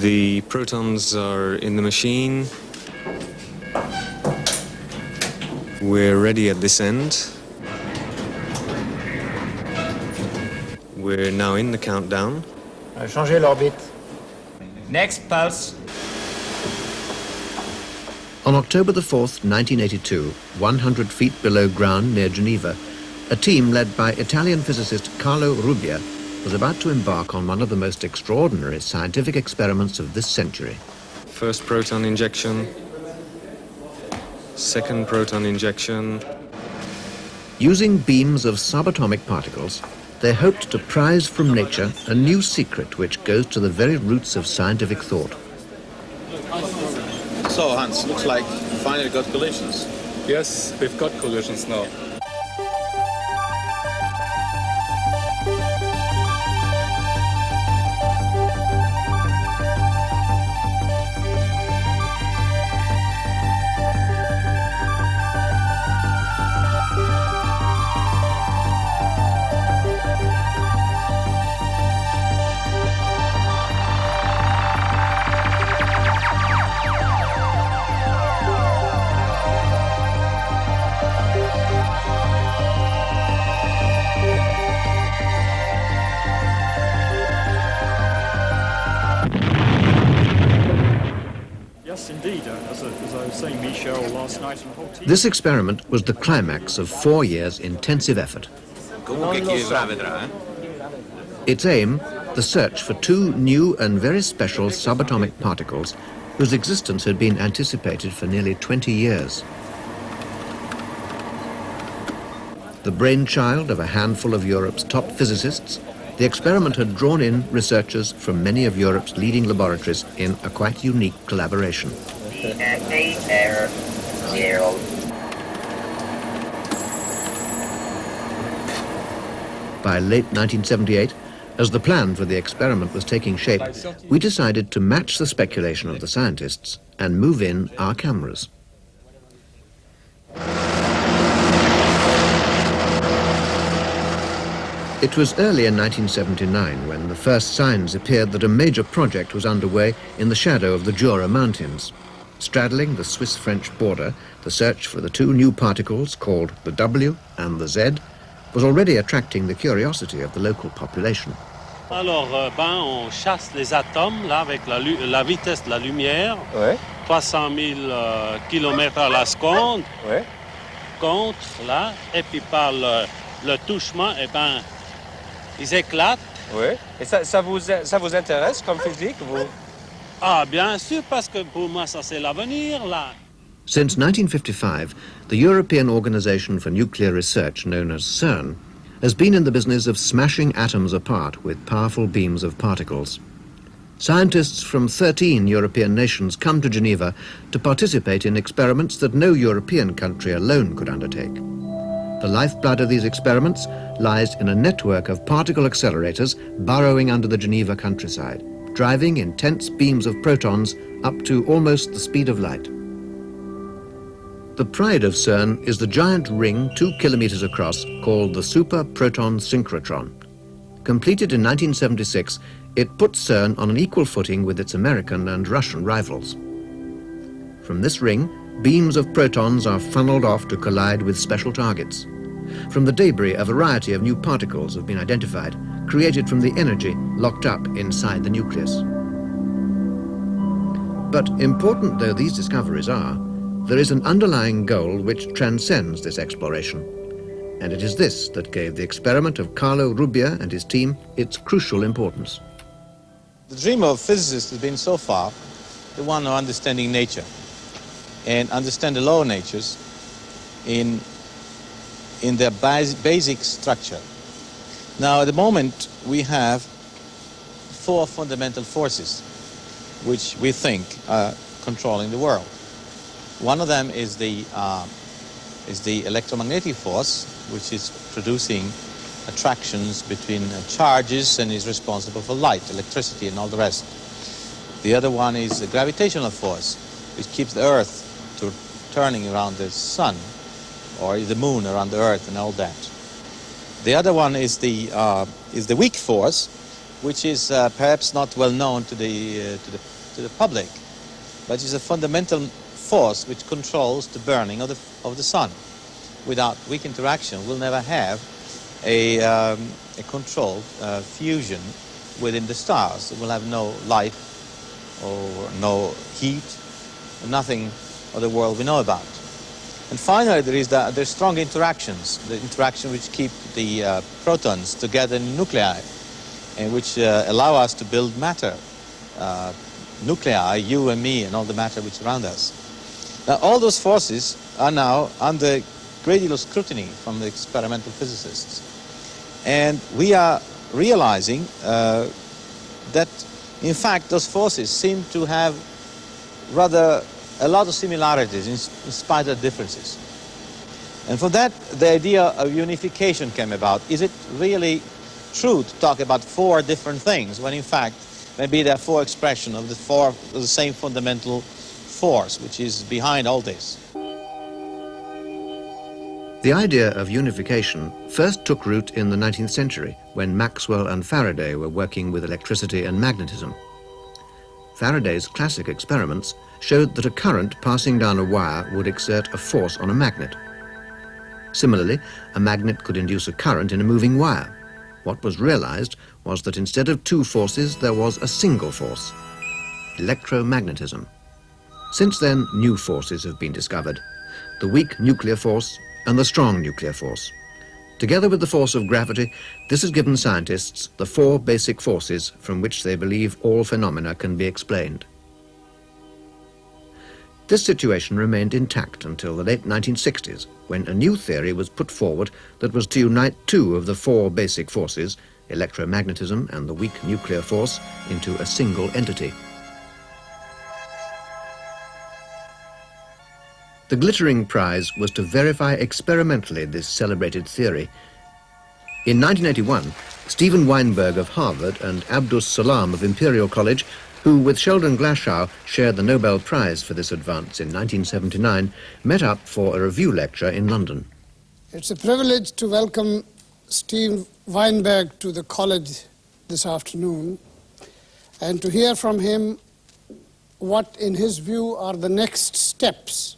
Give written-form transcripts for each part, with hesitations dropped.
The protons are in the machine. We're ready at this end. We're now in the countdown. Changer l'orbite. Next pulse. On October the 4th, 1982, 100 feet below ground near Geneva, a team led by Italian physicist Carlo Rubbia was about to embark on one of the most extraordinary scientific experiments of this century. First proton injection. Second proton injection. Using beams of subatomic particles, they hoped to prize from nature a new secret which goes to the very roots of scientific thought. So, Hans, looks like you finally got collisions. Yes, we've got collisions now. Yes, indeed. As I was saying, Michel, last night and the whole team... This experiment was the climax of 4 years' intensive effort. Its aim, the search for two new and very special subatomic particles whose existence had been anticipated for nearly 20 years. The brainchild of a handful of Europe's top physicists, the experiment had drawn in researchers from many of Europe's leading laboratories in a quite unique collaboration. By late 1978, as the plan for the experiment was taking shape, we decided to match the speculation of the scientists and move in our cameras. It was early in 1979 when the first signs appeared that a major project was underway in the shadow of the Jura Mountains. Straddling the Swiss-French border, the search for the two new particles called the W and the Z was already attracting the curiosity of the local population. Alors, on chasse les atomes là avec la vitesse de la lumière, 300 000 km à la seconde, contre là, et puis par le touchement, ils éclatent. Oui. Et ça vous intéresse comme physique, vous? Ah, bien sûr, parce que pour moi, ça c'est l'avenir, là. Since 1955, the European Organization for Nuclear Research, known as CERN, has been in the business of smashing atoms apart with powerful beams of particles. Scientists from 13 European nations come to Geneva to participate in experiments that no European country alone could undertake. The lifeblood of these experiments lies in a network of particle accelerators burrowing under the Geneva countryside, driving intense beams of protons up to almost the speed of light. The pride of CERN is the giant ring 2 kilometers across called the Super Proton Synchrotron. Completed in 1976, it puts CERN on an equal footing with its American and Russian rivals. From this ring, beams of protons are funneled off to collide with special targets. From the debris, a variety of new particles have been identified, created from the energy locked up inside the nucleus. But important though these discoveries are, there is an underlying goal which transcends this exploration. And it is this that gave the experiment of Carlo Rubbia and his team its crucial importance. The dream of physicists has been so far the one of understanding nature and understand the lower natures in their basic structure. Now, at the moment, we have 4 fundamental forces which we think are controlling the world. One of them is the electromagnetic force, which is producing attractions between charges and is responsible for light, electricity, and all the rest. The other one is the gravitational force, which keeps the Earth turning around the sun, or the moon around the Earth, and all that. The other one is the weak force, which is perhaps not well known to the to the public, but it's a fundamental force which controls the burning of the sun. Without weak interaction, we'll never have a controlled fusion within the stars. We'll have no life or no heat, nothing of the world we know about. And finally, there's strong interactions, the interaction which keep the protons together in nuclei, and which allow us to build matter, nuclei, you and me, and all the matter which surround us. Now, all those forces are now under great deal of scrutiny from the experimental physicists. And we are realizing that, in fact, those forces seem to have rather a lot of similarities in spite of differences. And for that, the idea of unification came about. Is it really true to talk about four different things when, in fact, maybe there are four expressions of the same fundamental force which is behind all this? The idea of unification first took root in the 19th century when Maxwell and Faraday were working with electricity and magnetism. Faraday's classic experiments showed that a current passing down a wire would exert a force on a magnet. Similarly, a magnet could induce a current in a moving wire. What was realized was that instead of two forces, there was a single force, electromagnetism. Since then, new forces have been discovered: the weak nuclear force and the strong nuclear force. Together with the force of gravity, this has given scientists the four basic forces from which they believe all phenomena can be explained. This situation remained intact until the late 1960s, when a new theory was put forward that was to unite two of the four basic forces, electromagnetism and the weak nuclear force, into a single entity. The glittering prize was to verify experimentally this celebrated theory. In 1981, Stephen Weinberg of Harvard and Abdus Salam of Imperial College, who with Sheldon Glashow shared the Nobel Prize for this advance in 1979, met up for a review lecture in London. It's a privilege to welcome Steve Weinberg to the college this afternoon and to hear from him what, in his view, are the next steps.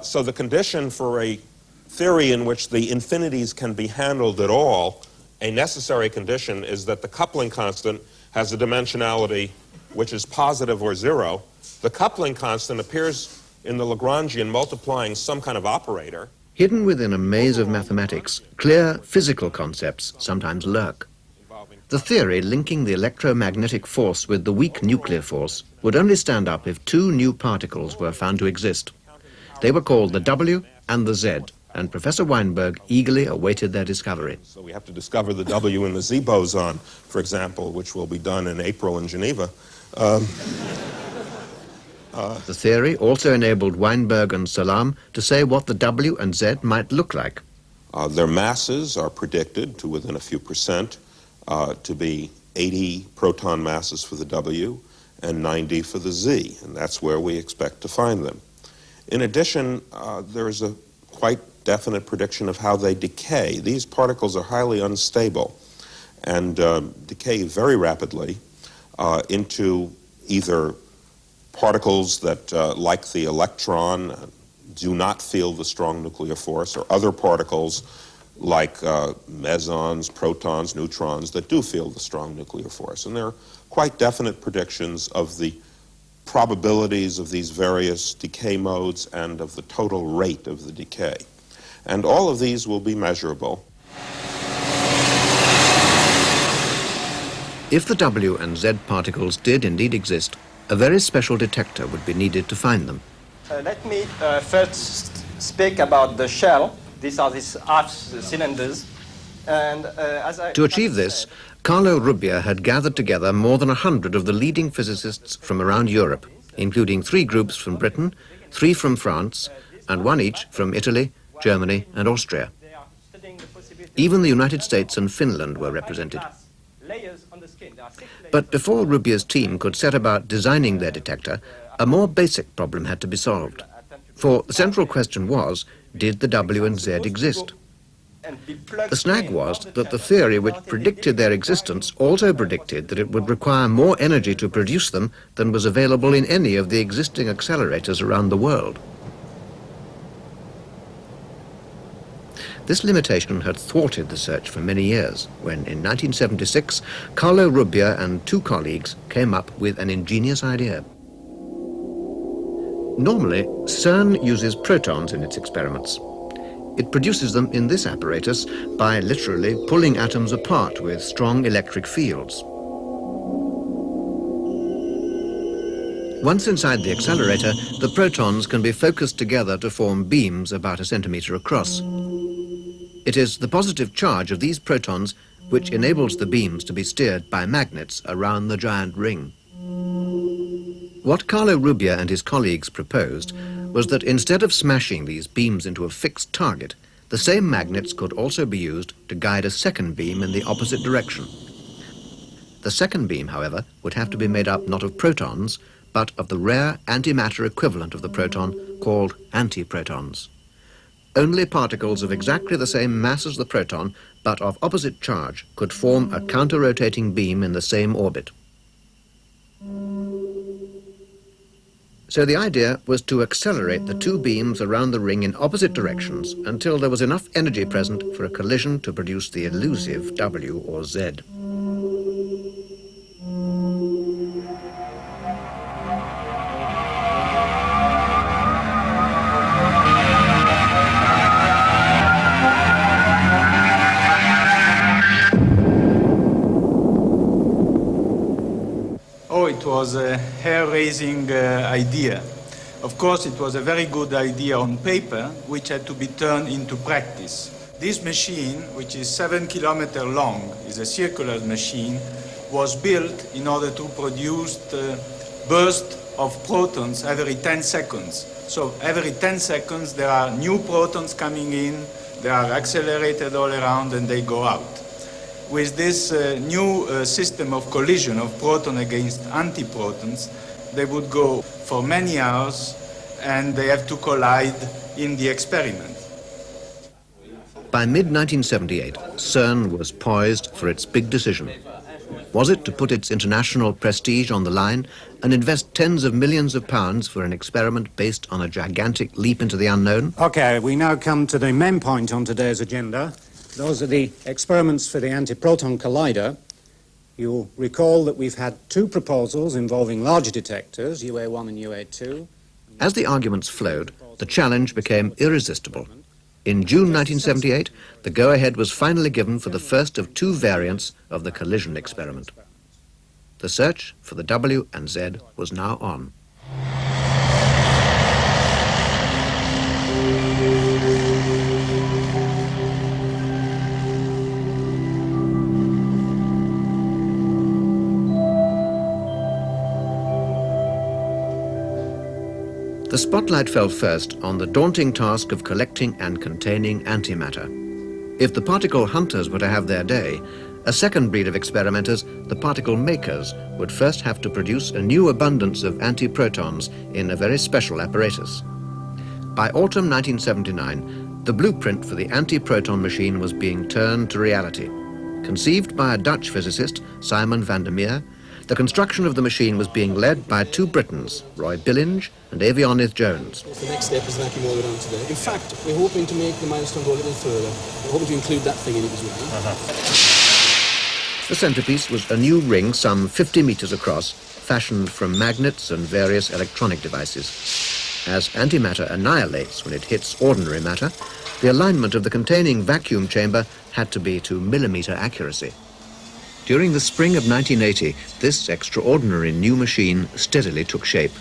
So the condition for a theory in which the infinities can be handled at all, a necessary condition is that the coupling constant has a dimensionality which is positive or zero. The coupling constant appears in the Lagrangian multiplying some kind of operator. Hidden within a maze of mathematics, clear physical concepts sometimes lurk. The theory linking the electromagnetic force with the weak nuclear force would only stand up if two new particles were found to exist. They were called the W and the Z, and Professor Weinberg eagerly awaited their discovery. So we have to discover the W and the Z boson, for example, which will be done in April in Geneva. The theory also enabled Weinberg and Salam to say what the W and Z might look like. Their masses are predicted to within a few percent to be 80 proton masses for the W and 90 for the Z, and that's where we expect to find them. In addition, there is a quite definite prediction of how they decay. These particles are highly unstable and decay very rapidly into either particles that, like the electron, do not feel the strong nuclear force, or other particles like mesons, protons, neutrons that do feel the strong nuclear force. And there are quite definite predictions of the probabilities of these various decay modes and of the total rate of the decay. And all of these will be measurable. If the W and Z particles did indeed exist, a very special detector would be needed to find them. Let me first speak about the shell. These are these half cylinders. And to achieve this, Carlo Rubbia had gathered together more than 100 of the leading physicists from around Europe, including 3 groups from Britain, 3 from France, and 1 each from Italy, Germany, and Austria. Even the United States and Finland were represented. But before Rubbia's team could set about designing their detector, a more basic problem had to be solved. For the central question was, did the W and Z exist? and be plugged The snag in was on the that the channel theory which without predicted their existence also predicted that it would require more energy to produce them than was available in any of the existing accelerators around the world. This limitation had thwarted the search for many years, when in 1976, Carlo Rubbia and two colleagues came up with an ingenious idea. Normally, CERN uses protons in its experiments. It produces them in this apparatus by literally pulling atoms apart with strong electric fields. Once inside the accelerator, the protons can be focused together to form beams about a centimeter across. It is the positive charge of these protons which enables the beams to be steered by magnets around the giant ring. What Carlo Rubbia and his colleagues proposed was that instead of smashing these beams into a fixed target, the same magnets could also be used to guide a second beam in the opposite direction. The second beam, however, would have to be made up not of protons, but of the rare antimatter equivalent of the proton called antiprotons. Only particles of exactly the same mass as the proton, but of opposite charge, could form a counter-rotating beam in the same orbit. So the idea was to accelerate the two beams around the ring in opposite directions until there was enough energy present for a collision to produce the elusive W or Z. Oh, it was a hair-raising idea. Of course, it was a very good idea on paper, which had to be turned into practice. This machine, which is 7 kilometers long, is a circular machine, was built in order to produce the burst of protons every 10 seconds. So every 10 seconds there are new protons coming in, they are accelerated all around and they go out. With this new system of collision of proton against antiprotons, they would go for many hours and they have to collide in the experiment. By mid-1978, CERN was poised for its big decision. Was it to put its international prestige on the line and invest tens of millions of pounds for an experiment based on a gigantic leap into the unknown? Okay, we now come to the main point on today's agenda. Those are the experiments for the antiproton collider. You'll recall that we've had two proposals involving large detectors, UA1 and UA2. As the arguments flowed, the challenge became irresistible. In June 1978, the go-ahead was finally given for the first of two variants of the collision experiment. The search for the W and Z was now on. The spotlight fell first on the daunting task of collecting and containing antimatter. If the particle hunters were to have their day, a second breed of experimenters, the particle makers, would first have to produce a new abundance of antiprotons in a very special apparatus. By autumn 1979, the blueprint for the antiproton machine was being turned to reality. Conceived by a Dutch physicist, Simon van der Meer, the construction of the machine was being led by two Britons, Roy Billinge and Avionyth Jones. The next step is vacuum all around today. In fact, we're hoping to make the milestone go a little further. We're hoping to include that thing in it as well. The centerpiece was a new ring some 50 meters across, fashioned from magnets and various electronic devices. As antimatter annihilates when it hits ordinary matter, the alignment of the containing vacuum chamber had to be to millimeter accuracy. During the spring of 1980, this extraordinary new machine steadily took shape.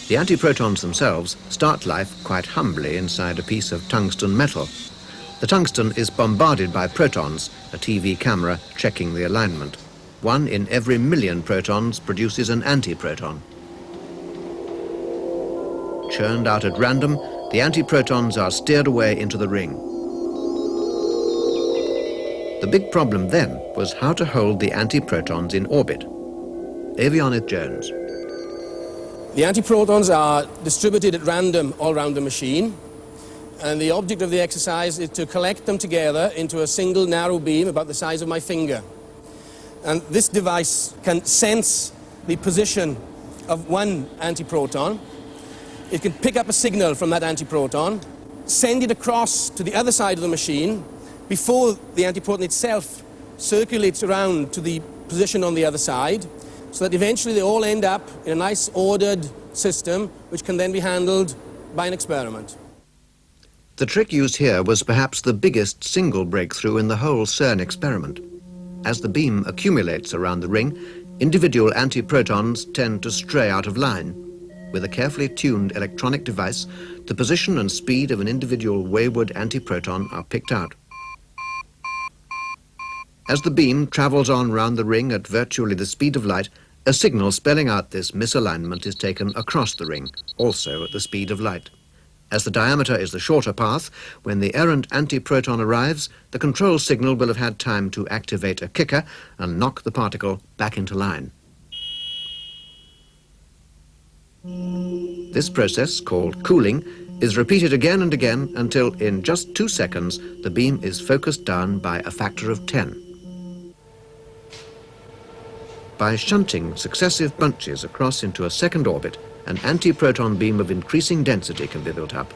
The antiprotons themselves start life quite humbly inside a piece of tungsten metal. The tungsten is bombarded by protons, a TV camera checking the alignment. 1 in every million protons produces an antiproton. Churned out at random, the antiprotons are steered away into the ring. The big problem then was how to hold the antiprotons in orbit. Avionyth Jones. The antiprotons are distributed at random all around the machine. And the object of the exercise is to collect them together into a single narrow beam about the size of my finger. And this device can sense the position of one antiproton. It can pick up a signal from that antiproton, send it across to the other side of the machine before the antiproton itself circulates around to the position on the other side, so that eventually they all end up in a nice ordered system which can then be handled by an experiment. The trick used here was perhaps the biggest single breakthrough in the whole CERN experiment. As the beam accumulates around the ring, individual antiprotons tend to stray out of line. With a carefully tuned electronic device, the position and speed of an individual wayward antiproton are picked out. As the beam travels on round the ring at virtually the speed of light, a signal spelling out this misalignment is taken across the ring, also at the speed of light. As the diameter is the shorter path, when the errant antiproton arrives, the control signal will have had time to activate a kicker and knock the particle back into line. This process, called cooling, is repeated again and again until in just 2 seconds the beam is focused down by a factor of 10. By shunting successive bunches across into a second orbit, an antiproton beam of increasing density can be built up.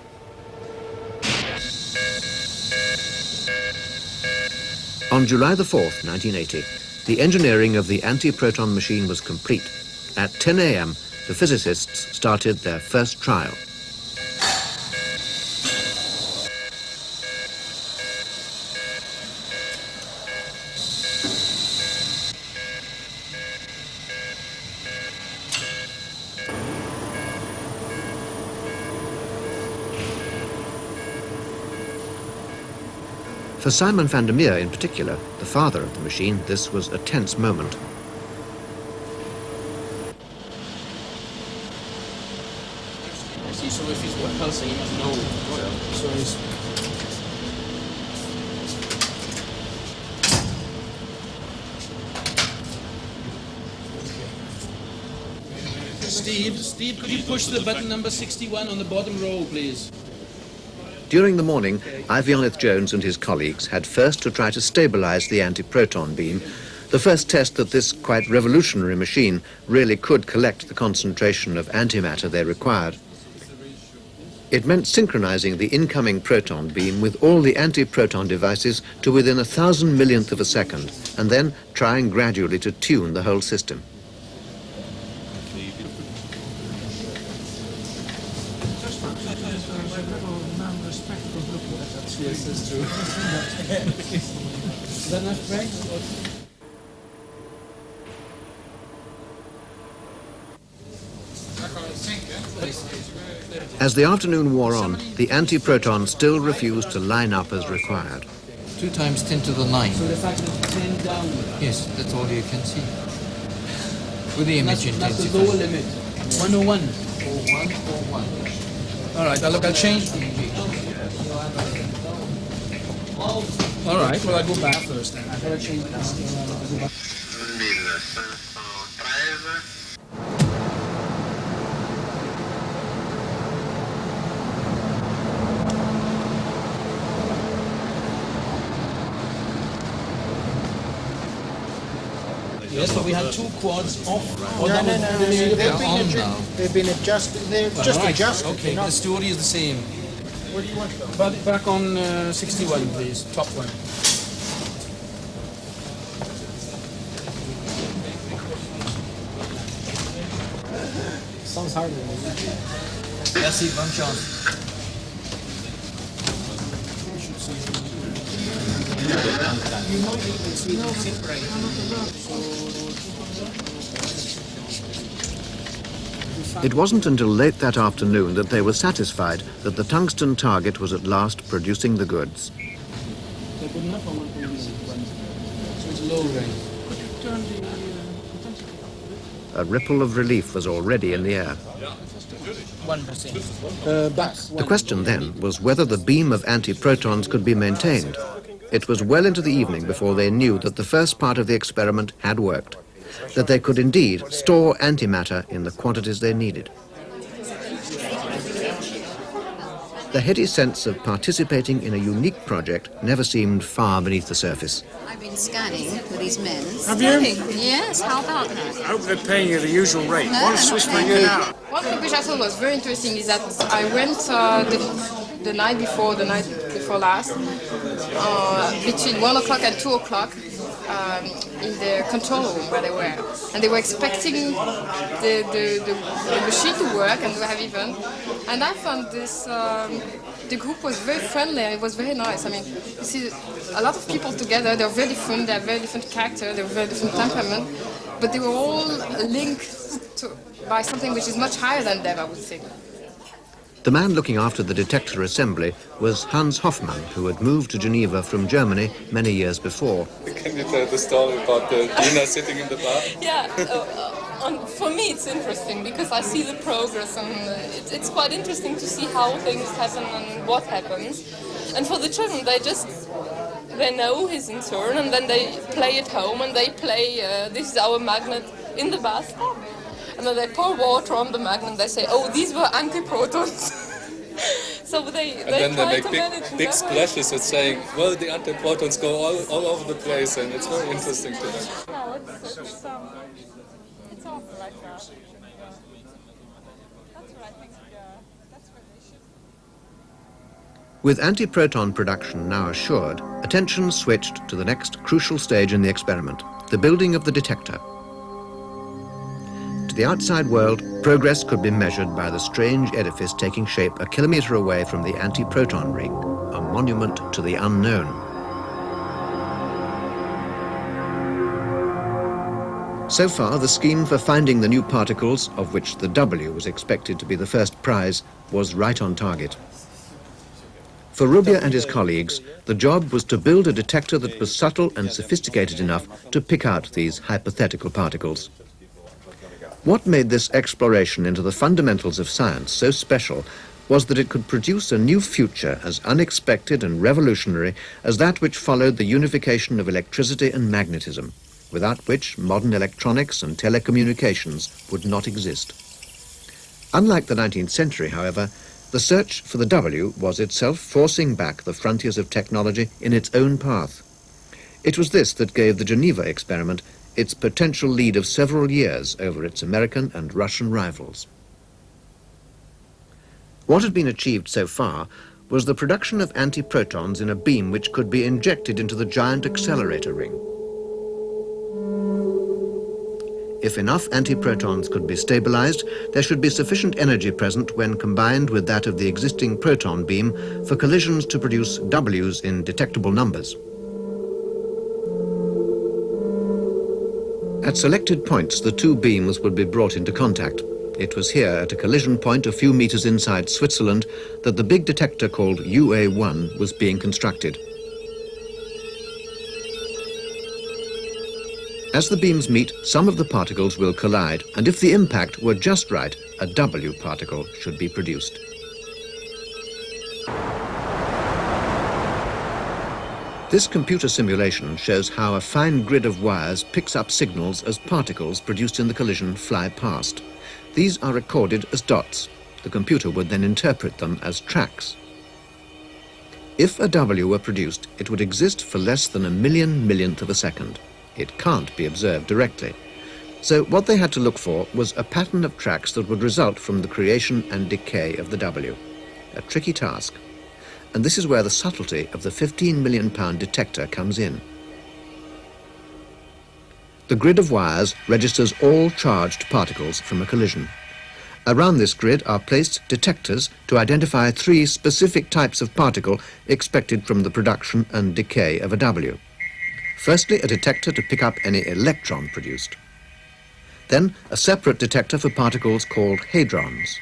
On July the 4th, 1980, the engineering of the antiproton machine was complete. At 10 a.m., the physicists started their first trial. For Simon van der Meer in particular, the father of the machine, this was a tense moment. So if he's pulsing, he must know. So he's... Steve, could you push the button number 61 on the bottom row, please? During the morning, Ivianith Jones and his colleagues had first to try to stabilize the antiproton beam, the first test that this quite revolutionary machine really could collect the concentration of antimatter they required. It meant synchronizing the incoming proton beam with all the antiproton devices to within 1,000 millionth of a second, and then trying gradually to tune the whole system. Yes, that's true. Is that enough, Frank? As the afternoon wore on, the antiproton still refused to line up as required. 2 times 10 to the 9. So the factor of 10 down. Yes, that's all you can see. With the image intensity. That's the lower limit. 101. 01. All right, I'll change. All right, well, I'll go back first then. I've got to change that. Yes, but we had 2 quads off. No. They've been adjusted. They're just adjusted. Okay, but the story is the same. What do you want though? Back on 61, please. Top one. Sounds harder than it. Merci, bonne chance. It wasn't until late that afternoon that they were satisfied that the tungsten target was at last producing the goods. They're good enough, or so it's low range. Could you turn the intensity up a bit? A ripple of relief was already in the air. 1%. The question then was whether the beam of antiprotons could be maintained. It was well into the evening before they knew that the first part of the experiment had worked, that they could indeed store antimatter in the quantities they needed. the heady sense of participating in a unique project never seemed far beneath the surface. I've been scanning with these men. Have you? Yes, how about that? I hope they're paying you the usual rate. No, One Swiss franc an hour. One thing which I thought was very interesting is that I went the night before last, between 1 o'clock and 2 o'clock, in the control room where they were, and they were expecting the machine to work and to have event, and I found this the group was very friendly and it was very nice. I mean, you see a lot of people together. They're very different. They have very different character. They have very different temperament, but they were all linked by something which is much higher than them, I would think. The man looking after the detector assembly was Hans Hoffmann, who had moved to Geneva from Germany many years before. Can you tell the story about the Dina sitting in the bar? Yeah, for me it's interesting because I see the progress, and it's quite interesting to see how things happen and what happens. And for the children, they know he's in CERN, and then they play at home, and they play, this is our magnet in the bathtub. And then they pour water on the magnet and they say, oh, these were antiprotons. So they make big splashes at saying, well, the antiprotons go all over the place, and it's very interesting to them. No, it's awful like that. That's what I think, that's where they should. With antiproton production now assured, attention switched to the next crucial stage in the experiment, the building of the detector. To the outside world, progress could be measured by the strange edifice taking shape a kilometre away from the antiproton ring, a monument to the unknown. So far, the scheme for finding the new particles, of which the W was expected to be the first prize, was right on target. For Rubbia and his colleagues, the job was to build a detector that was subtle and sophisticated enough to pick out these hypothetical particles. What made this exploration into the fundamentals of science so special was that it could produce a new future as unexpected and revolutionary as that which followed the unification of electricity and magnetism, without which modern electronics and telecommunications would not exist. Unlike the 19th century, however, the search for the W was itself forcing back the frontiers of technology in its own path. It was this that gave the Geneva experiment its potential lead of several years over its American and Russian rivals. What had been achieved so far was the production of antiprotons in a beam which could be injected into the giant accelerator ring. If enough antiprotons could be stabilized, there should be sufficient energy present when combined with that of the existing proton beam for collisions to produce Ws in detectable numbers. At selected points, the two beams would be brought into contact. It was here, at a collision point a few meters inside Switzerland, that the big detector called UA1 was being constructed. As the beams meet, some of the particles will collide, and if the impact were just right, a W particle should be produced. This computer simulation shows how a fine grid of wires picks up signals as particles produced in the collision fly past. These are recorded as dots. The computer would then interpret them as tracks. If a W were produced, it would exist for less than a millionth of a second. It can't be observed directly. So what they had to look for was a pattern of tracks that would result from the creation and decay of the W. A tricky task. And this is where the subtlety of the £15 million detector comes in. The grid of wires registers all charged particles from a collision. Around this grid are placed detectors to identify 3 specific types of particle expected from the production and decay of a W. Firstly, a detector to pick up any electron produced. Then, a separate detector for particles called hadrons.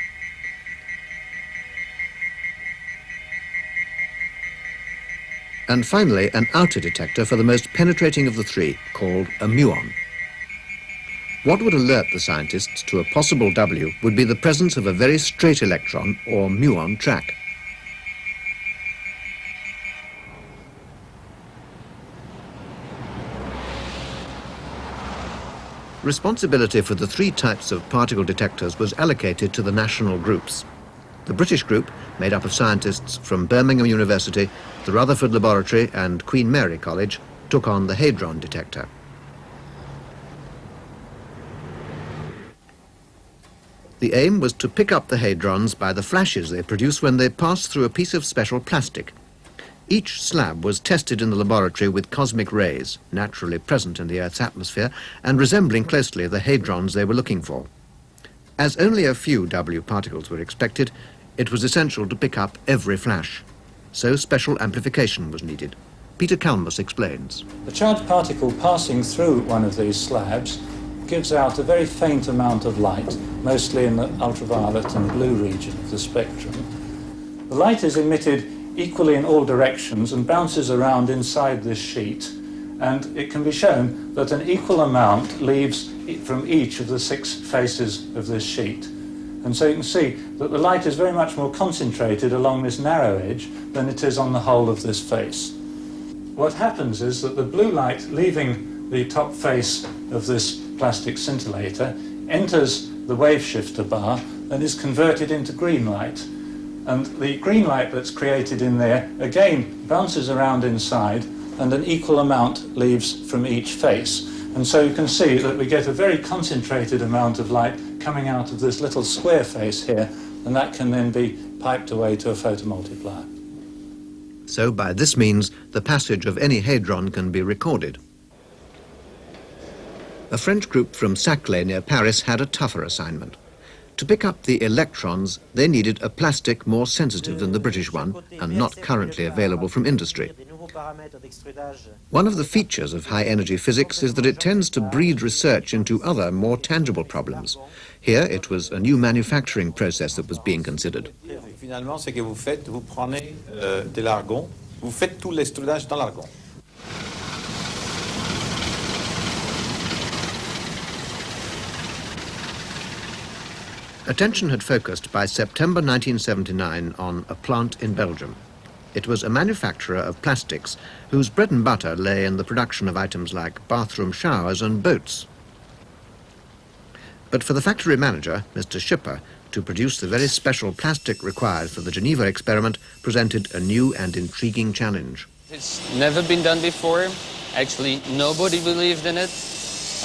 And finally, an outer detector for the most penetrating of the 3, called a muon. What would alert the scientists to a possible W would be the presence of a very straight electron, or muon, track. Responsibility for the 3 types of particle detectors was allocated to the national groups. The British group, made up of scientists from Birmingham University, the Rutherford Laboratory and Queen Mary College, took on the hadron detector. The aim was to pick up the hadrons by the flashes they produce when they pass through a piece of special plastic. Each slab was tested in the laboratory with cosmic rays, naturally present in the Earth's atmosphere and resembling closely the hadrons they were looking for. As only a few W particles were expected, it was essential to pick up every flash. So special amplification was needed. Peter Kalmus explains. The charged particle passing through one of these slabs gives out a very faint amount of light, mostly in the ultraviolet and blue region of the spectrum. The light is emitted equally in all directions and bounces around inside this sheet, and it can be shown that an equal amount leaves from each of the 6 faces of this sheet. And so you can see that the light is very much more concentrated along this narrow edge than it is on the whole of this face. What happens is that the blue light leaving the top face of this plastic scintillator enters the wave shifter bar and is converted into green light. And the green light that's created in there again bounces around inside, and an equal amount leaves from each face. And so you can see that we get a very concentrated amount of light coming out of this little square face here, and that can then be piped away to a photomultiplier. So by this means, the passage of any hadron can be recorded. A French group from Saclay near Paris had a tougher assignment. To pick up the electrons, they needed a plastic more sensitive than the British one and not currently available from industry. One of the features of high-energy physics is that it tends to breed research into other, more tangible problems. Here, it was a new manufacturing process that was being considered. Finalement, c'est que vous prenez de l'argon, vous faites tout l'extrudage dans l'argon. Attention had focused by September 1979 on a plant in Belgium. It was a manufacturer of plastics whose bread and butter lay in the production of items like bathroom showers and boats. But for the factory manager, Mr. Schipper, to produce the very special plastic required for the Geneva experiment presented a new and intriguing challenge. It's never been done before. Actually, nobody believed in it.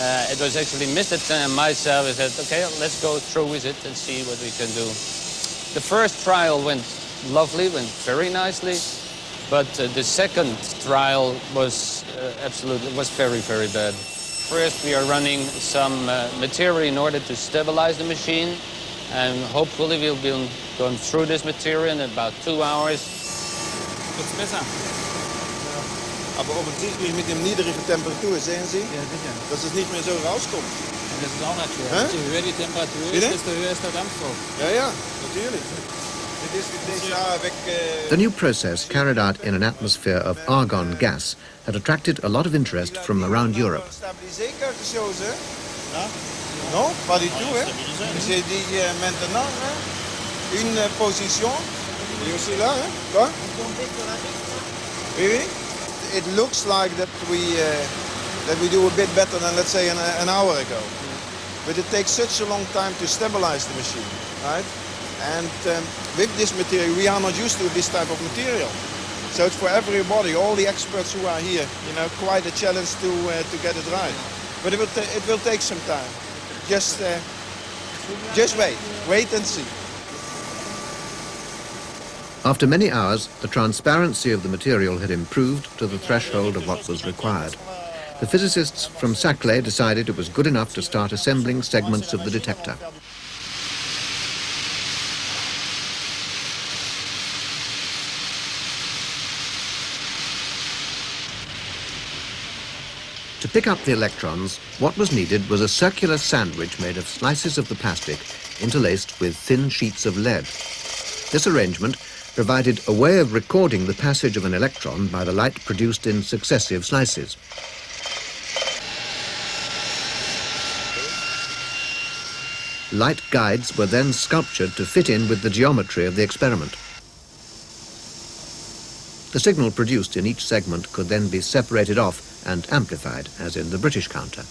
It was actually Mr. and myself who said, okay, let's go through with it and see what we can do. The first trial went lovely, went very nicely, but the second trial was very, very bad. First, we are running some material in order to stabilize the machine, and hopefully we'll be going through this material in about 2 hours. It's besser. Aber offensichtlich mit dem niedrigen Temperatur, sehen Sie, dass es nicht mehr so rauskommt. Und das ist auch natürlich. Je höher die Temperatur ist, desto höher ist der Dampfdruck. Ja, natürlich. The new process, carried out in an atmosphere of argon gas, had attracted a lot of interest from around Europe. Non, pas du tout. J'ai dit maintenant, une position. Et aussi là, quoi? Oui. It looks like that we do a bit better than, let's say, an hour ago. But it takes such a long time to stabilize the machine, right? And with this material, we are not used to this type of material. So it's for everybody, all the experts who are here, quite a challenge to get it right. But it will take some time. Just wait and see. After many hours, the transparency of the material had improved to the threshold of what was required. The physicists from Saclay decided it was good enough to start assembling segments of the detector. To pick up the electrons, what was needed was a circular sandwich made of slices of the plastic interlaced with thin sheets of lead. This arrangement provided a way of recording the passage of an electron by the light produced in successive slices. Light guides were then sculptured to fit in with the geometry of the experiment. The signal produced in each segment could then be separated off and amplified, as in the British counter.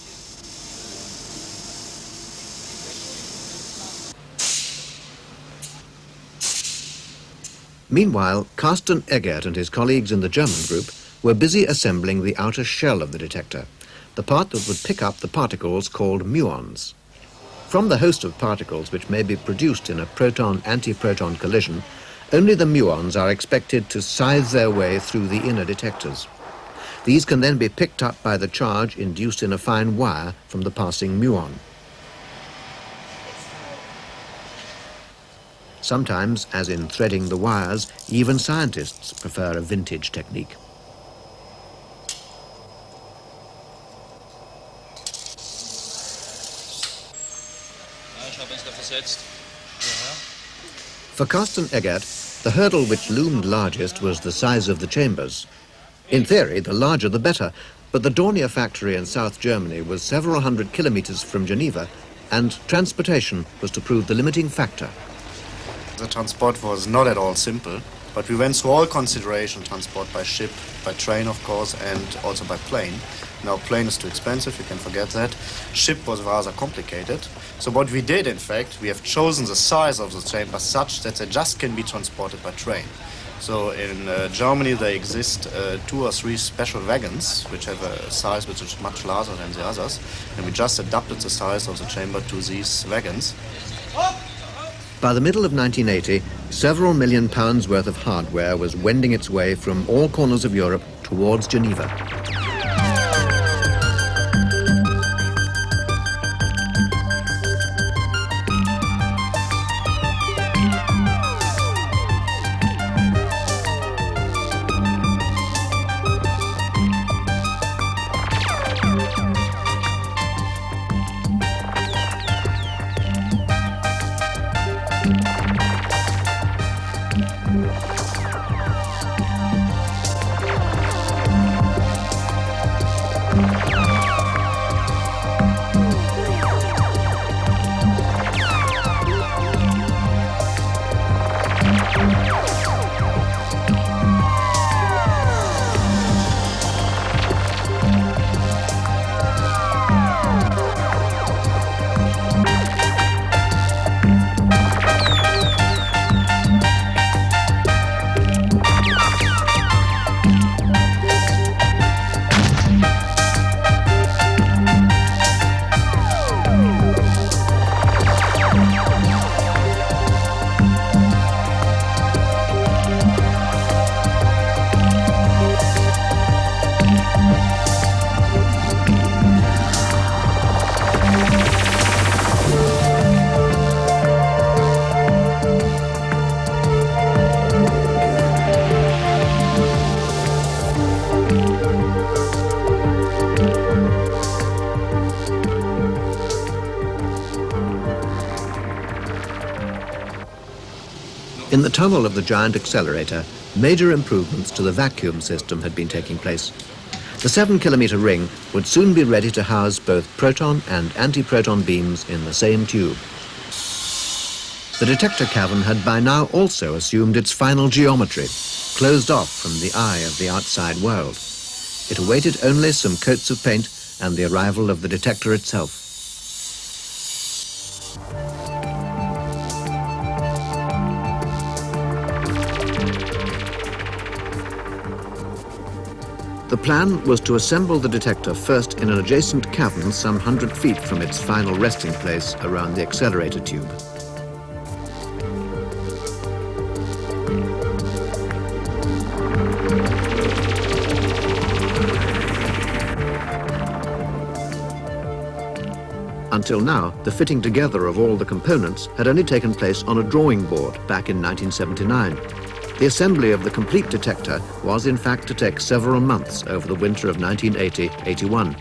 Meanwhile, Carsten Eggert and his colleagues in the German group were busy assembling the outer shell of the detector, the part that would pick up the particles called muons. From the host of particles which may be produced in a proton-antiproton collision, only the muons are expected to scythe their way through the inner detectors. These can then be picked up by the charge induced in a fine wire from the passing muon. Sometimes, as in threading the wires, even scientists prefer a vintage technique. For Carsten Eggert, the hurdle which loomed largest was the size of the chambers. In theory, the larger the better, but the Dornier factory in South Germany was several hundred kilometers from Geneva, and transportation was to prove the limiting factor. The transport was not at all simple, but we went through all consideration: transport by ship, by train of course, and also by plane. Now plane is too expensive, you can forget that. Ship was rather complicated. So what we did, in fact, we have chosen the size of the chamber such that they just can be transported by train. So in Germany there exist 2 or 3 special wagons which have a size which is much larger than the others, and we just adapted the size of the chamber to these wagons. By the middle of 1980, several million pounds worth of hardware was wending its way from all corners of Europe towards Geneva. In the tunnel of the giant accelerator, major improvements to the vacuum system had been taking place. The 7-kilometer ring would soon be ready to house both proton and antiproton beams in the same tube. The detector cavern had by now also assumed its final geometry, closed off from the eye of the outside world. It awaited only some coats of paint and the arrival of the detector itself. The plan was to assemble the detector first in an adjacent cavern some 100 feet from its final resting place around the accelerator tube. Until now, the fitting together of all the components had only taken place on a drawing board back in 1979. The assembly of the complete detector was in fact to take several months over the winter of 1980-81.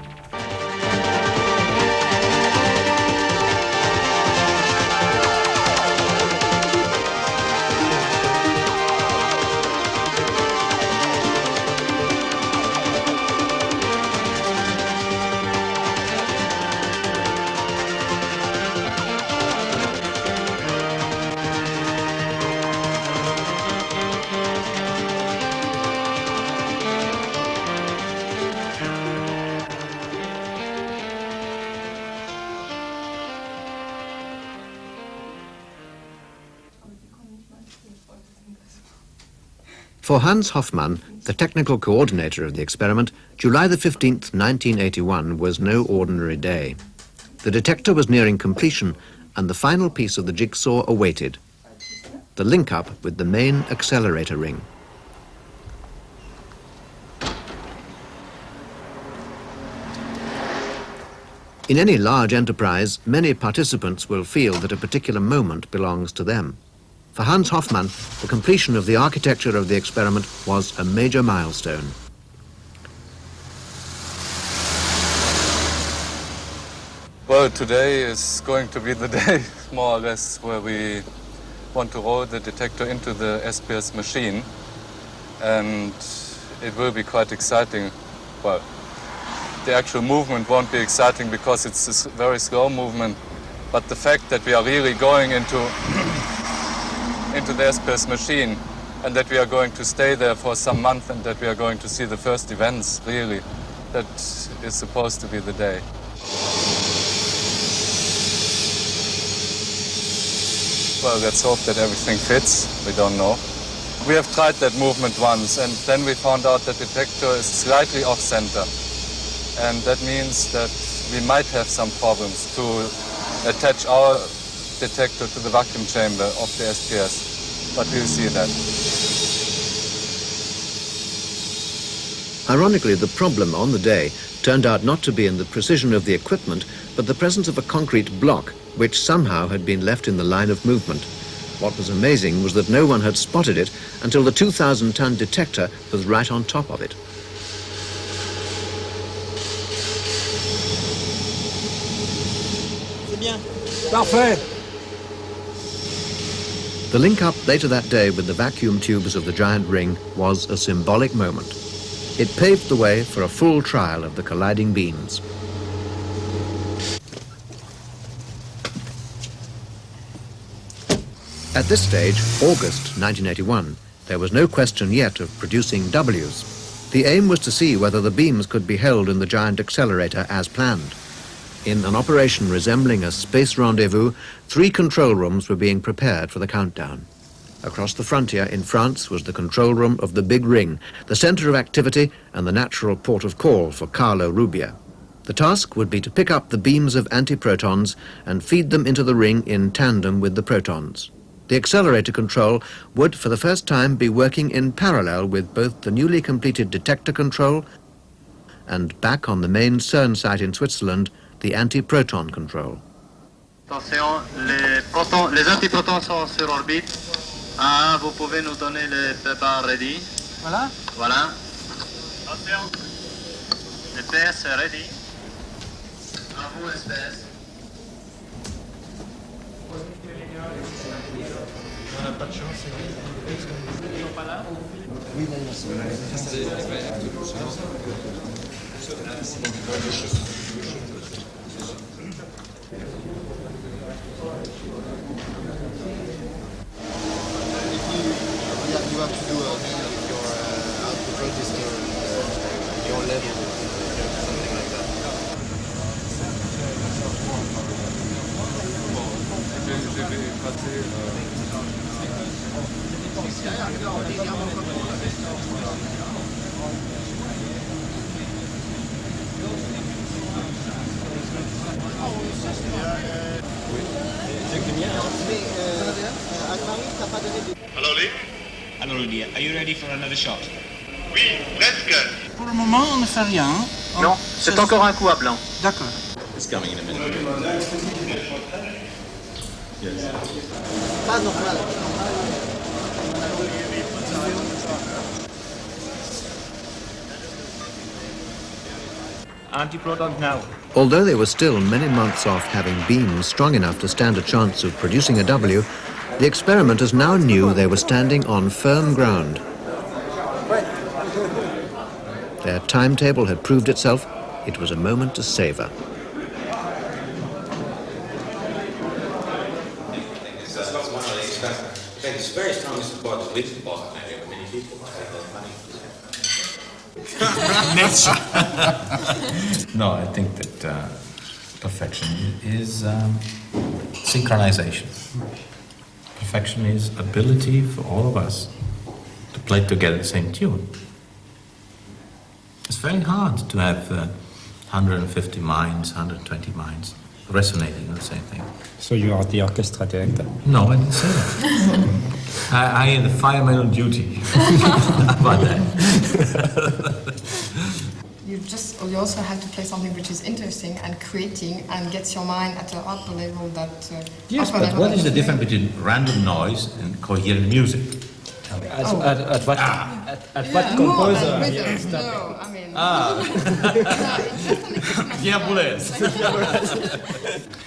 For Hans Hofmann, the technical coordinator of the experiment, July the 15th, 1981 was no ordinary day. The detector was nearing completion and the final piece of the jigsaw awaited, the link-up with the main accelerator ring. In any large enterprise, many participants will feel that a particular moment belongs to them. For Hans Hofmann, the completion of the architecture of the experiment was a major milestone. Well, today is going to be the day, more or less, where we want to roll the detector into the SPS machine. And it will be quite exciting. Well, the actual movement won't be exciting because it's a very slow movement. But the fact that we are really going into the SPS machine and that we are going to stay there for some months and that we are going to see the first events, really, that is supposed to be the day. Well, let's hope that everything fits. We don't know. We have tried that movement once and then we found out that the detector is slightly off-center. And that means that we might have some problems to attach our detector to the vacuum chamber of the SPS. But we'll see that. Ironically, the problem on the day turned out not to be in the precision of the equipment, but the presence of a concrete block which somehow had been left in the line of movement. What was amazing was that no one had spotted it until the 2,000-ton detector was right on top of it. C'est bien. Parfait. The link-up later that day with the vacuum tubes of the giant ring was a symbolic moment. It paved the way for a full trial of the colliding beams. At this stage, August 1981, there was no question yet of producing Ws. The aim was to see whether the beams could be held in the giant accelerator as planned. In an operation resembling a space rendezvous, 3 control rooms were being prepared for the countdown. Across the frontier in France was the control room of the Big Ring, the center of activity and the natural port of call for Carlo Rubbia. The task would be to pick up the beams of antiprotons and feed them into the ring in tandem with the protons. The accelerator control would, for the first time, be working in parallel with both the newly completed detector control and, back on the main CERN site in Switzerland, the anti-proton control. Attention, les antiprotons sont sur orbite. Vous pouvez nous donner les prépare ready. Voilà. Voilà. Attention. Le PS ready. À vous, SPS. On n'a pas de chance. Ils sont pas là? Oui, you have to do your output register and your level, something like that. Hello, Lee. Hello, Rudy. Are you ready for another shot? Oui, presque. Pour le moment, on ne fait rien. Non, c'est encore un coup à blanc. D'accord. It's coming in a minute. Yes. Pas normal. Anti-proton now. Although they were still many months off having beams strong enough to stand a chance of producing a W, the experimenters now knew they were standing on firm ground. Their timetable had proved itself. It was a moment to savor. It's very strongly supported with the boss. Many people No, I think that perfection is synchronization. Perfection is ability for all of us to play together the same tune. It's very hard to have 150 minds, 120 minds resonating on the same thing. So you are the orchestra director? No, I didn't say that. I am the fireman on duty. How about that? You also have to play something which is interesting and creating and gets your mind at an upper level that. Yes, but what is the difference between random noise and coherent music? At what composer? No, I mean. Pierre Boulez.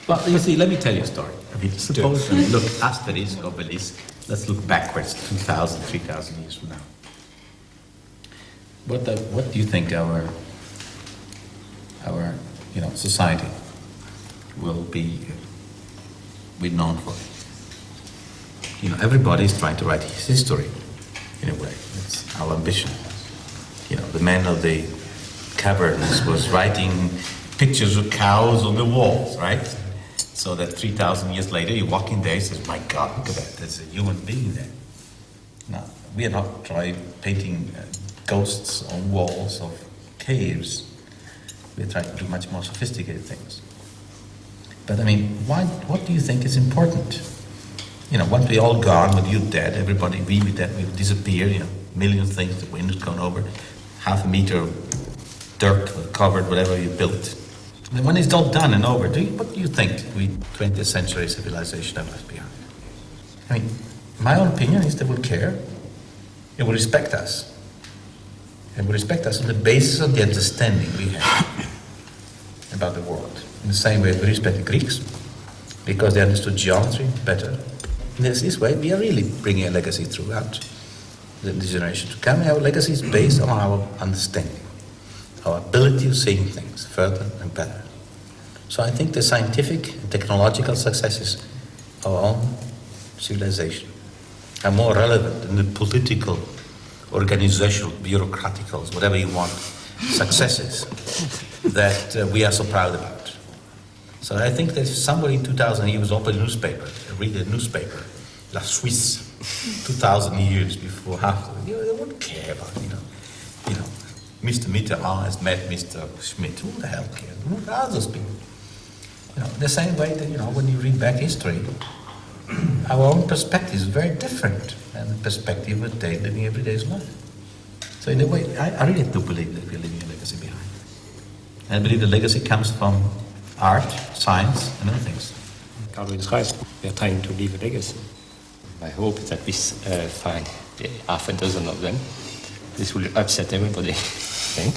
Well, you see, let me tell you a story. I mean, suppose we look asterisk, obelisk. Let's look backwards, 2,000, 3,000 years from now. What do you think our society will be known for? Everybody is trying to write his history, in a way. It's our ambition. The man of the caverns was writing pictures of cows on the walls, right? So that 3,000 years later, you walk in there and says, my God, look at that, there's a human being there. Now, we are not trying painting ghosts on walls of caves. We're trying to do much more sophisticated things. But I mean, what do you think is important? Once we're all gone, with you dead, everybody, we dead, we disappear, million things, the wind has gone over, half a meter of dirt covered whatever you built. And when it's all done and over, what do you think we 20th century civilization have left behind? I mean, my own opinion is they will care, they will respect us. They will respect us on the basis of the understanding we have about the world. In the same way we respect the Greeks, because they understood geometry better. In this way, we are really bringing a legacy throughout the generation to come. Our legacy is based on our understanding, our ability of seeing things further and better. So I think the scientific and technological successes of our own civilization are more relevant than the political, organizational, bureaucraticals, whatever you want, successes that we are so proud about. So I think that if somebody in 2000 years opened a newspaper, read a newspaper, La Suisse, 2,000 years before, after, they wouldn't care about, Mr. Mitterrand has met Mr. Schmidt. Who the hell cares? Who are those people? The same way that, when you read back history, our own perspective is very different than the perspective of living everyday's life. So in a way, I really do believe that we're leaving a legacy behind. And I believe the legacy comes from art, science, and other things. Carlo is right. We are trying to leave a legacy. I hope that we find half a dozen of them. This will upset everybody, I think.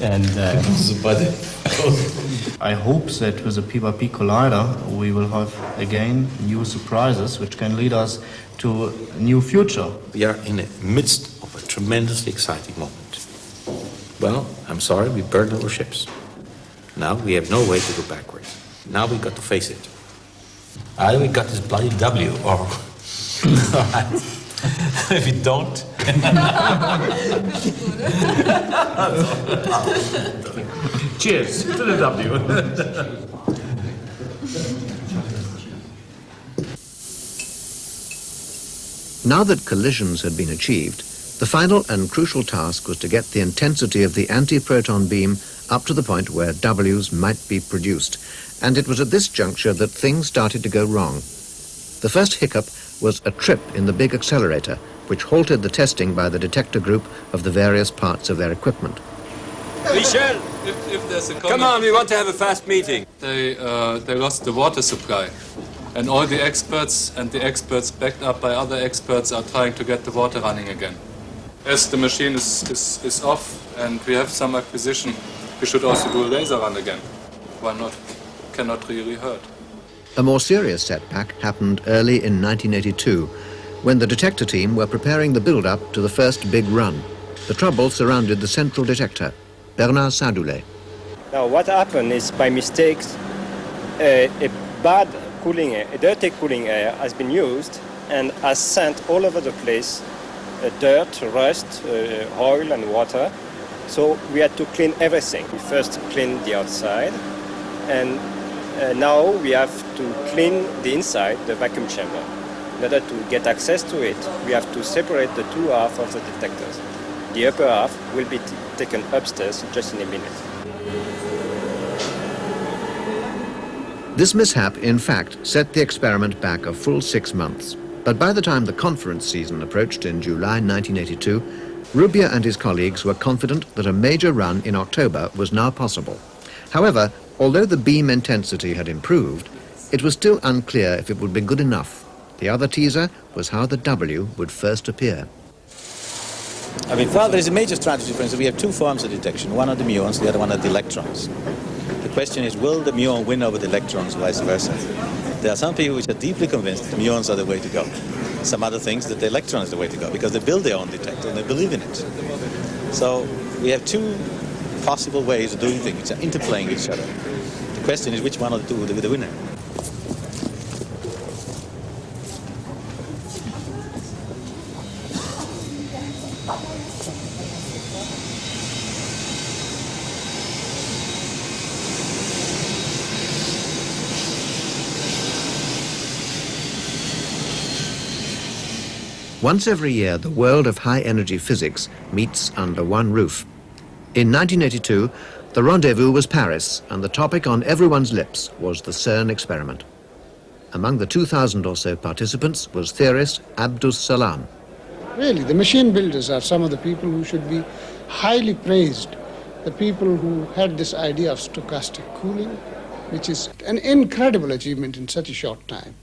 And I hope that with the P/P collider we will have again new surprises which can lead us to a new future. We are in the midst of a tremendously exciting moment. Well, I'm sorry, we burned our ships. Now we have no way to go backwards. Now we got to face it. Either we got this bloody W, or if we don't. Cheers to the W. Now that collisions had been achieved, the final and crucial task was to get the intensity of the anti-proton beam up to the point where Ws might be produced, and it was at this juncture that things started to go wrong. The first hiccup was a trip in the big accelerator, which halted the testing by the detector group of the various parts of their equipment. Michel, if there's a come on, we want to have a fast meeting. They lost the water supply, and all the experts and the experts backed up by other experts are trying to get the water running again. As the machine is off and we have some acquisition, we should also do a laser run again. Why not? Cannot really hurt. A more serious setback happened early in 1982, when the detector team were preparing the build-up to the first big run. The trouble surrounded the central detector, Bernard Saint-Doulet. Now, what happened is, by mistake, a bad cooling air, a dirty cooling air has been used and has sent all over the place dirt, rust, oil and water. So we had to clean everything. We first cleaned the outside, and now we have to clean the inside, the vacuum chamber. In order to get access to it, we have to separate the two halves of the detectors. The upper half will be taken upstairs just in a minute. This mishap, in fact, set the experiment back a full 6 months. But by the time the conference season approached in July 1982, Rubbia and his colleagues were confident that a major run in October was now possible. However, although the beam intensity had improved, it was still unclear if it would be good enough. The other teaser was how the W would first appear. I mean, well, there's a major strategy. For instance, we have two forms of detection, one of the muons, the other one of the electrons. The question is, will the muon win over the electrons, vice versa? There are some people which are deeply convinced that the muons are the way to go. Some other things that the electron is the way to go, because they build their own detector and they believe in it. So we have two possible ways of doing things, which are interplaying each other. The question is, which one of the two will be the winner? Once every year, the world of high-energy physics meets under one roof. In 1982, the rendezvous was Paris, and the topic on everyone's lips was the CERN experiment. Among the 2,000 or so participants was theorist Abdus Salam. Really, the machine builders are some of the people who should be highly praised. The people who had this idea of stochastic cooling, which is an incredible achievement in such a short time.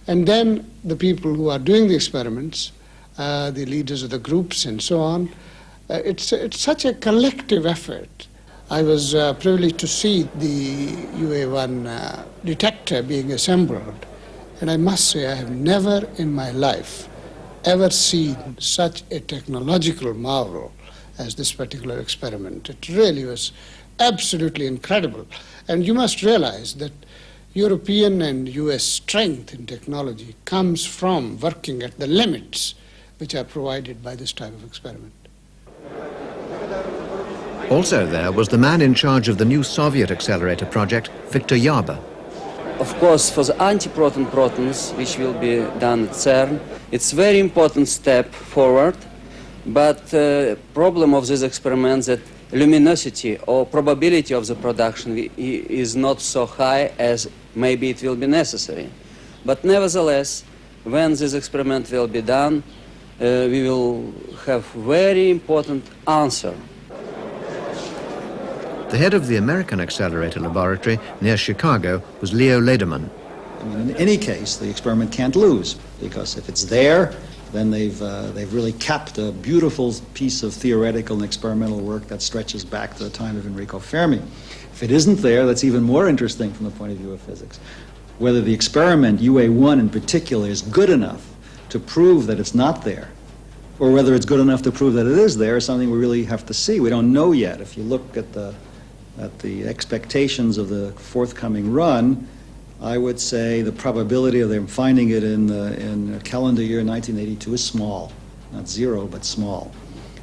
And then the people who are doing the experiments, the leaders of the groups and so on. It's such a collective effort. I was privileged to see the UA1 detector being assembled, and I must say I have never in my life ever seen such a technological marvel as this particular experiment. It really was absolutely incredible. And you must realize that European and US strength in technology comes from working at the limits which are provided by this type of experiment. Also there was the man in charge of the new Soviet accelerator project, Viktor Yarba. Of course, for the anti-proton protons, which will be done at CERN, it's a very important step forward, but the problem of this experiment that luminosity or probability of the production is not so high as maybe it will be necessary. But nevertheless, when this experiment will be done, we will have very important answer. The head of the American accelerator laboratory near Chicago was Leo Lederman. I mean, in any case, the experiment can't lose, because if it's there, then they've really capped a beautiful piece of theoretical and experimental work that stretches back to the time of Enrico Fermi. If it isn't there, that's even more interesting from the point of view of physics. Whether the experiment, UA1 in particular, is good enough to prove that it's not there, or whether it's good enough to prove that it is there, is something we really have to see. We don't know yet. If you look at the expectations of the forthcoming run, I would say the probability of them finding it in calendar year 1982 is small. Not zero, but small.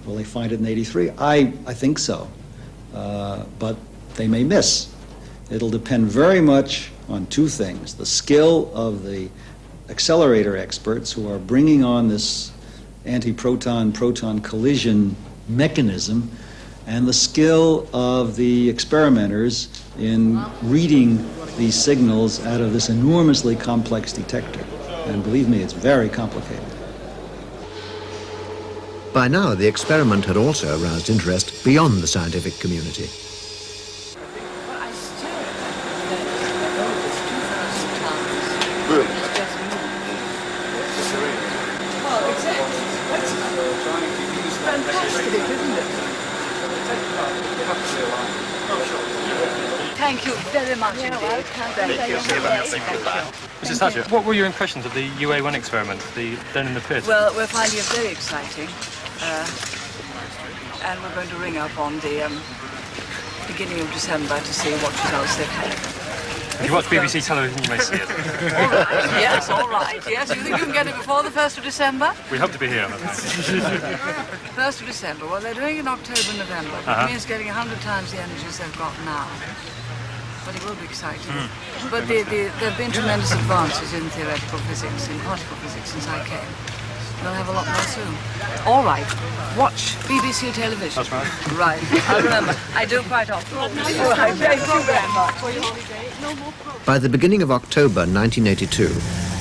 Will they find it in 83? I think so. But they may miss. It'll depend very much on two things: the skill of the accelerator experts who are bringing on this anti-proton-proton collision mechanism, and the skill of the experimenters in reading these signals out of this enormously complex detector. And believe me, it's very complicated. By now, the experiment had also aroused interest beyond the scientific community. Thank you very much indeed. Mrs. Thatcher, what were your impressions of the UA1 experiment, done in the pit? Well, we're finding it very exciting. And we're going to ring up on the beginning of December to see what results they've had. If you watch BBC television, you may see it. All right, yes, all right, yes. You think you can get it before the 1st of December? We hope to be here. 1st of December. Well, they're doing it in October, November. It means getting 100 times the energies they've got now. but it will be exciting. But there have been tremendous advances in theoretical physics, in particle physics, since I came. We'll have a lot more soon. All right, watch BBC television. That's right. Right, I remember. I do quite often. All right, thank you very much. By the beginning of October 1982,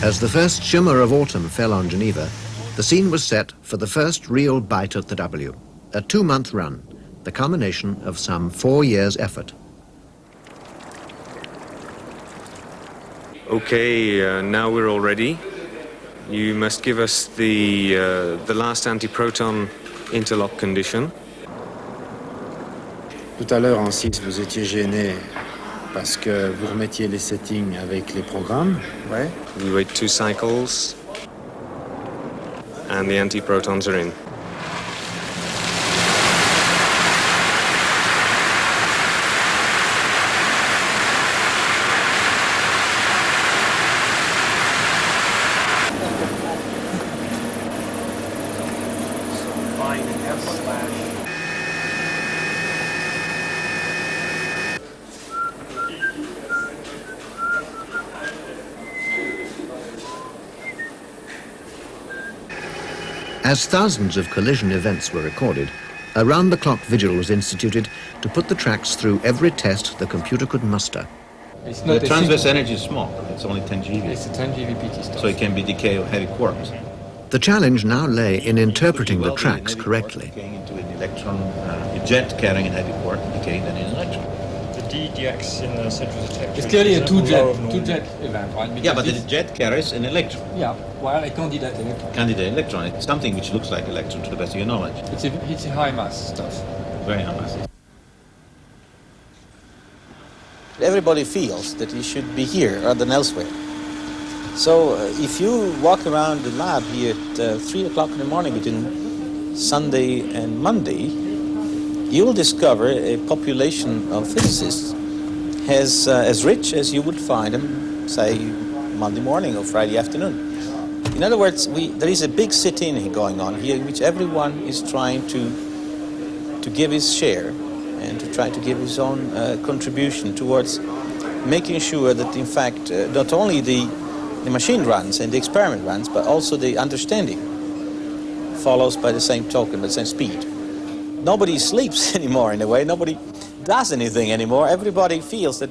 as the first shimmer of autumn fell on Geneva, the scene was set for the first real bite at the W, a 2-month run, the culmination of some 4 years' effort. Okay, now we're all ready. You must give us the last antiproton interlock condition. Tout à l'heure en 6, vous étiez gêné parce que vous remettiez les settings avec les programmes. Ouais. We wait 2 cycles, and the antiprotons are in. As thousands of collision events were recorded, a round-the-clock vigil was instituted to put the tracks through every test the computer could muster. The transverse energy is small. It's only 10 GeV. It's a 10 GeV stuff. So it can be decay of heavy quarks. The challenge now lay in interpreting the tracks correctly. Decaying into an electron, a jet carrying a heavy quark, decaying then in an electron. The DDX in the central detector. It's clearly a two-jet event, right? Yeah, but the jet carries an electron. Yeah, while a candidate electron. Candidate electron. It's something which looks like electron to the best of your knowledge. It's a high mass stuff. Very high mass. Everybody feels that you should be here rather than elsewhere. So if you walk around the lab here at 3 o'clock in the morning between Sunday and Monday, you will discover a population of physicists as rich as you would find them, say, Monday morning or Friday afternoon. In other words, there is a big sit-in going on here in which everyone is trying to give his share and to try to give his own contribution towards making sure that, in fact, not only the machine runs and the experiment runs, but also the understanding follows by the same token, the same speed. Nobody sleeps anymore in a way, nobody does anything anymore. Everybody feels that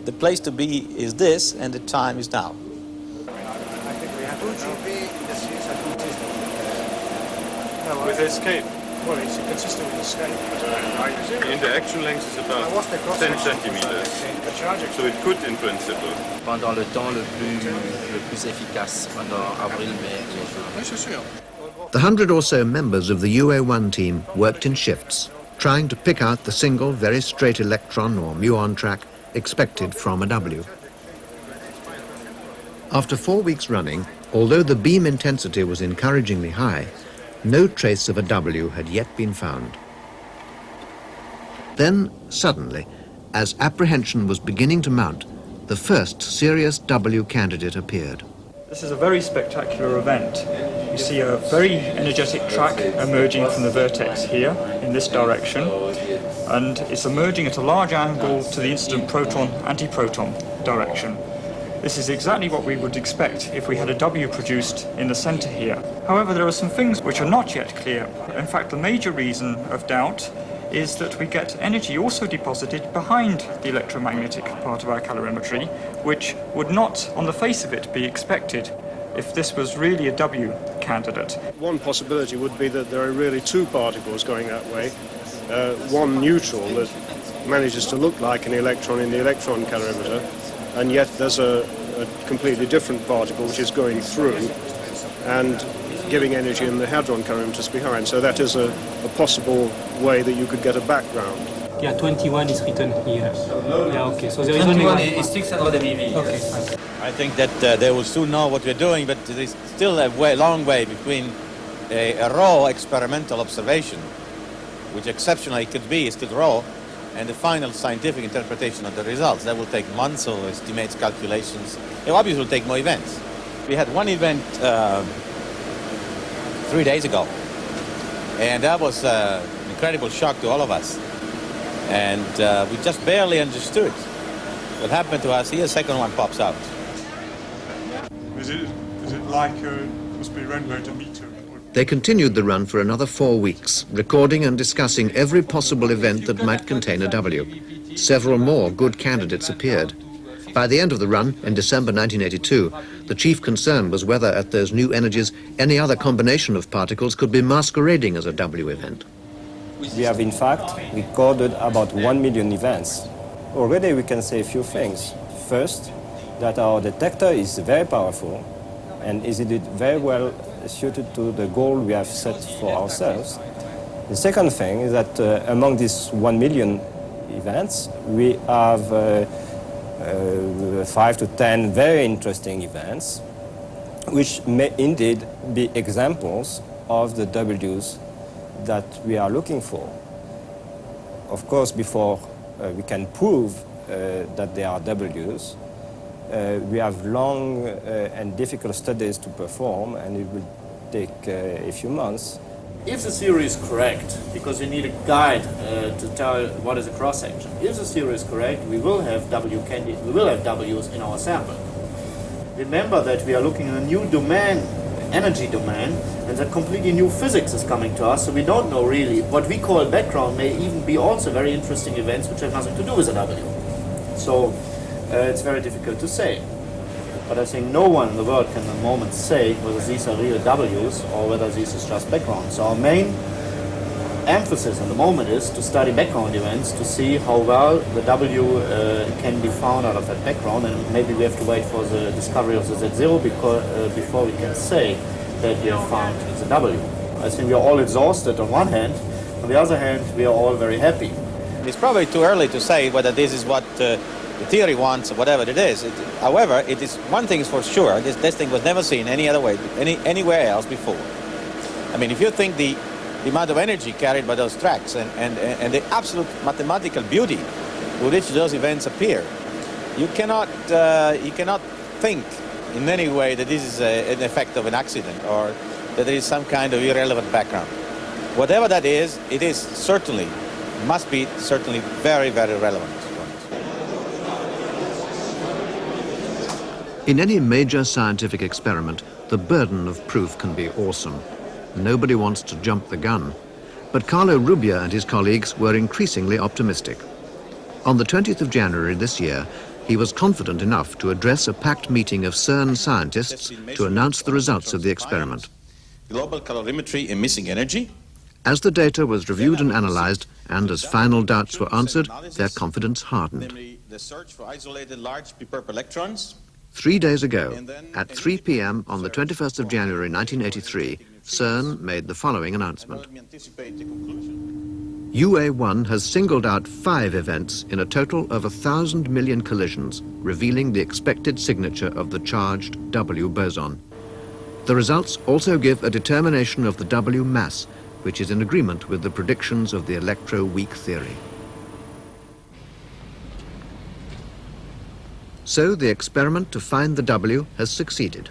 the place to be is this and the time is now. With escape? Well, it's consistent with escape. The interaction length is about 10 centimeters. So it could in principle. Pendant le temps le plus efficace, pendant avril, mai, Oui, c'est sûr. The 100 or so members of the UA1 team worked in shifts, trying to pick out the single, very straight electron or muon track expected from a W. After 4 weeks running, although the beam intensity was encouragingly high, no trace of a W had yet been found. Then, suddenly, as apprehension was beginning to mount, the first serious W candidate appeared. This is a very spectacular event. You see a very energetic track emerging from the vertex here in this direction, and it's emerging at a large angle to the incident proton-antiproton direction. This is exactly what we would expect if we had a W produced in the center here. However, there are some things which are not yet clear. In fact, the major reason of doubt is that we get energy also deposited behind the electromagnetic part of our calorimetry, which would not, on the face of it, be expected if this was really a W candidate. One possibility would be that there are really two particles going that way. One neutral that manages to look like an electron in the electron calorimeter, and yet there's a completely different particle which is going through and giving energy in the hadron calorimeters behind. So that is a possible way that you could get a background. Yeah, 21 is written here. Yeah, okay. So there is 21 only is 600 MeV. Okay. I think that they will soon know what we're doing, but there's still a long way between a raw experimental observation, which exceptionally could be, is still raw, and the final scientific interpretation of the results. That will take months of estimates, calculations. It obviously will take more events. We had one event 3 days ago, and that was an incredible shock to all of us. And we just barely understood What happened to us here, the second one pops out. Is it like must be around about a meter? They continued the run for another 4 weeks, recording and discussing every possible event that might contain a W. Several more good candidates appeared. By the end of the run, in December 1982, the chief concern was whether at those new energies any other combination of particles could be masquerading as a W event. We have in fact recorded about 1 million events. Already we can say a few things. First, that our detector is very powerful and is indeed very well suited to the goal we have set for ourselves. The second thing is that among these 1 million events, we have 5 to 10 very interesting events, which may indeed be examples of the W's that we are looking for. Of course, before we can prove that they are W's, we have long and difficult studies to perform, and it will take a few months. If the theory is correct, because you need a guide to tell what is a cross-section, if the theory is correct, we will have W's in our sample. Remember that we are looking at a new domain, energy domain, and that completely new physics is coming to us, so we don't know really. What we call background may even be also very interesting events which have nothing to do with a W. So it's very difficult to say. But I think no one in the world can at the moment say whether these are real W's or whether this is just background. So our main emphasis at the moment is to study background events to see how well the W can be found out of that background, and maybe we have to wait for the discovery of the Z0 before we can say that we have found the W. I think we are all exhausted on one hand, on the other hand we are all very happy. It's probably too early to say whether this is what the theory wants or whatever it is. However, it is one thing is for sure, this thing was never seen any other way, anywhere else before. I mean, if you think the amount of energy carried by those tracks and the absolute mathematical beauty with which those events appear, you cannot think in any way that this is an effect of an accident or that there is some kind of irrelevant background. Whatever that is, it is certainly, must be certainly very, very relevant. In any major scientific experiment, the burden of proof can be awesome. Nobody wants to jump the gun. But Carlo Rubbia and his colleagues were increasingly optimistic. On the 20th of January this year, he was confident enough to address a packed meeting of CERN scientists to announce the results of the experiment. Global calorimetry in missing energy. As the data was reviewed and analyzed, and as final doubts were answered, their confidence hardened. The search for isolated large purple electrons. 3 days ago, at 3 p.m. on the 21st of January 1983, CERN made the following announcement. UA1 has singled out 5 events in a total of 1,000 million collisions, revealing the expected signature of the charged W-Boson. The results also give a determination of the W mass, which is in agreement with the predictions of the electroweak theory. So the experiment to find the W has succeeded,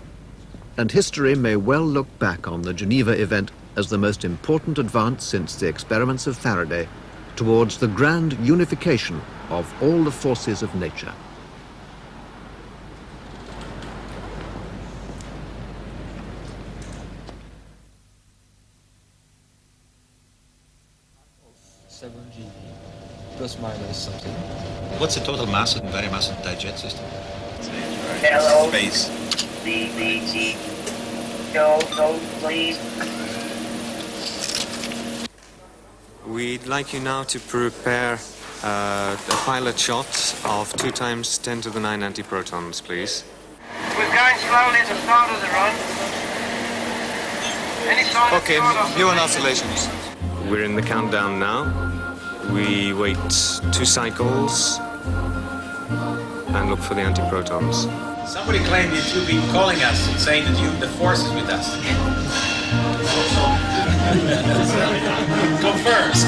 and history may well look back on the Geneva event as the most important advance since the experiments of Faraday towards the grand unification of all the forces of nature. Plus minus something. What's the total mass of the very massive digest system? Hello. Space. BBC. Go, please. We'd like you now to prepare a pilot shot of 2 × 10⁹ antiprotons, please. We're going slowly to start of the run. Any sign of Okay, view and oscillations. We're in the countdown now. We wait 2 cycles and look for the antiprotons. Somebody claimed that you've been calling us and saying that the force is with us. Confirms.